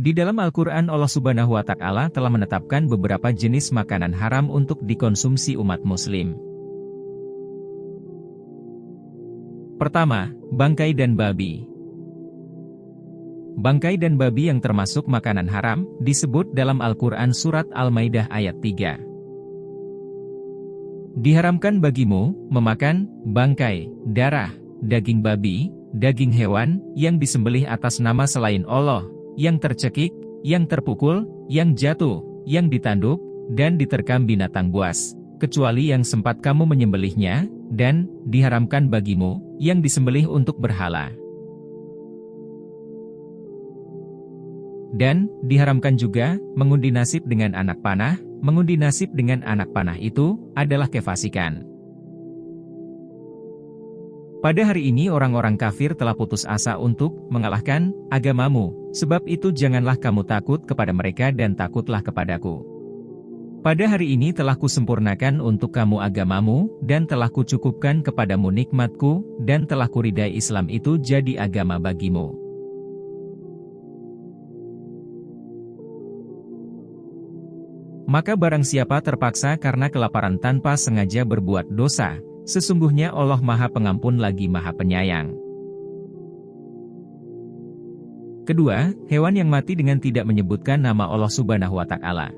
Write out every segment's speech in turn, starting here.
Di dalam Al-Quran Allah Subhanahu wa Ta'ala telah menetapkan beberapa jenis makanan haram untuk dikonsumsi umat muslim. Pertama, bangkai dan babi. Bangkai dan babi yang termasuk makanan haram, disebut dalam Al-Quran Surat Al-Maidah ayat 3. Diharamkan bagimu, memakan, bangkai, darah, daging babi, daging hewan, yang disembelih atas nama selain Allah, yang tercekik, yang terpukul, yang jatuh, yang ditanduk, dan diterkam binatang buas, kecuali yang sempat kamu menyembelihnya, dan diharamkan bagimu, yang disembelih untuk berhala. Dan diharamkan juga mengundi nasib dengan anak panah. Mengundi nasib dengan anak panah itu adalah kefasikan. Pada hari ini orang-orang kafir telah putus asa untuk mengalahkan agamamu, sebab itu janganlah kamu takut kepada mereka dan takutlah kepadaku. Pada hari ini telah kusempurnakan untuk kamu agamamu, dan telah kucukupkan kepadamu nikmatku, dan telah kuridai Islam itu jadi agama bagimu. Maka barang siapa terpaksa karena kelaparan tanpa sengaja berbuat dosa, sesungguhnya Allah Maha Pengampun lagi Maha Penyayang. Kedua, hewan yang mati dengan tidak menyebutkan nama Allah Subhanahu wa Ta'ala.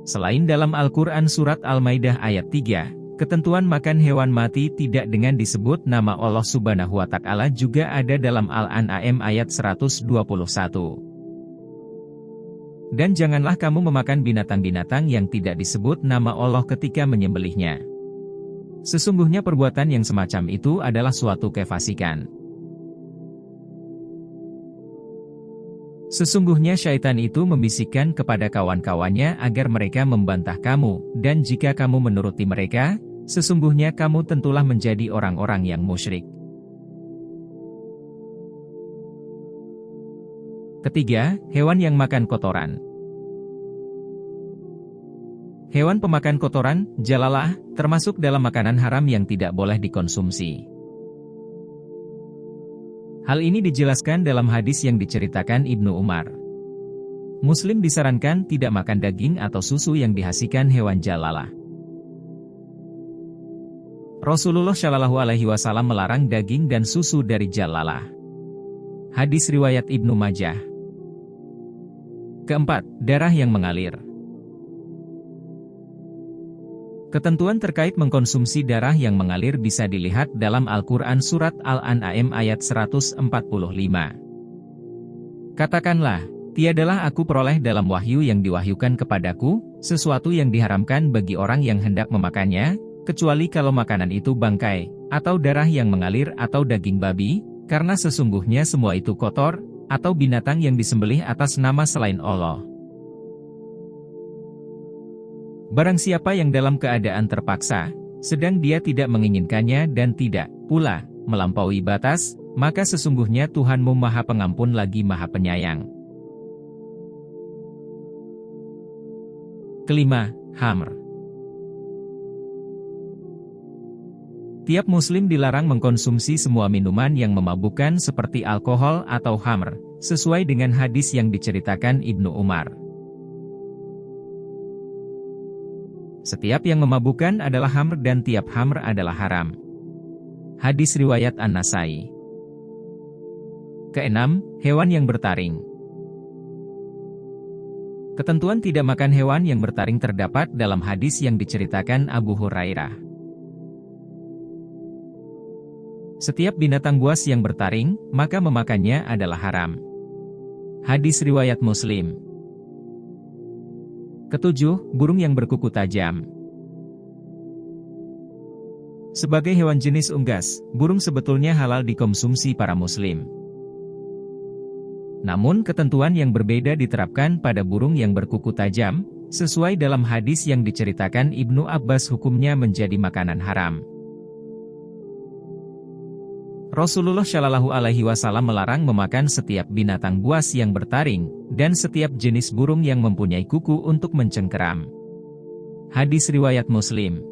Selain dalam Al-Quran Surat Al-Maidah ayat 3, ketentuan makan hewan mati tidak dengan disebut nama Allah Subhanahu wa Ta'ala juga ada dalam Al-An'am ayat 121. Dan janganlah kamu memakan binatang-binatang yang tidak disebut nama Allah ketika menyembelihnya. Sesungguhnya perbuatan yang semacam itu adalah suatu kefasikan. Sesungguhnya syaitan itu membisikkan kepada kawan-kawannya agar mereka membantah kamu, dan jika kamu menuruti mereka, sesungguhnya kamu tentulah menjadi orang-orang yang musyrik. Ketiga, hewan yang makan kotoran. Hewan pemakan kotoran, jalalah, termasuk dalam makanan haram yang tidak boleh dikonsumsi. Hal ini dijelaskan dalam hadis yang diceritakan Ibnu Umar. Muslim disarankan tidak makan daging atau susu yang dihasilkan hewan jalalah. Rasulullah Shallallahu Alaihi Wasallam melarang daging dan susu dari jalalah. Hadis riwayat Ibnu Majah. Keempat, darah yang mengalir. Ketentuan terkait mengkonsumsi darah yang mengalir bisa dilihat dalam Al-Quran Surat Al-An'am ayat 145. Katakanlah, tiadalah aku peroleh dalam wahyu yang diwahyukan kepadaku, sesuatu yang diharamkan bagi orang yang hendak memakannya, kecuali kalau makanan itu bangkai, atau darah yang mengalir atau daging babi, karena sesungguhnya semua itu kotor, atau binatang yang disembelih atas nama selain Allah. Barang siapa yang dalam keadaan terpaksa, sedang dia tidak menginginkannya dan tidak pula melampaui batas, maka sesungguhnya Tuhanmu Maha Pengampun lagi Maha Penyayang. Kelima, khamr. Tiap muslim dilarang mengkonsumsi semua minuman yang memabukkan seperti alkohol atau khamr, sesuai dengan hadis yang diceritakan Ibnu Umar. Setiap yang memabukkan adalah khamr dan tiap khamr adalah haram. Hadis riwayat An-Nasai. Keenam, hewan yang bertaring. Ketentuan tidak makan hewan yang bertaring terdapat dalam hadis yang diceritakan Abu Hurairah. Setiap binatang buas yang bertaring, maka memakannya adalah haram. Hadis riwayat Muslim. Ketujuh, burung yang berkuku tajam. Sebagai hewan jenis unggas, burung sebetulnya halal dikonsumsi para muslim. Namun ketentuan yang berbeda diterapkan pada burung yang berkuku tajam, sesuai dalam hadis yang diceritakan Ibnu Abbas hukumnya menjadi makanan haram. Rasulullah Shallallahu Alaihi Wasallam melarang memakan setiap binatang buas yang bertaring, dan setiap jenis burung yang mempunyai kuku untuk mencengkeram. Hadis riwayat Muslim.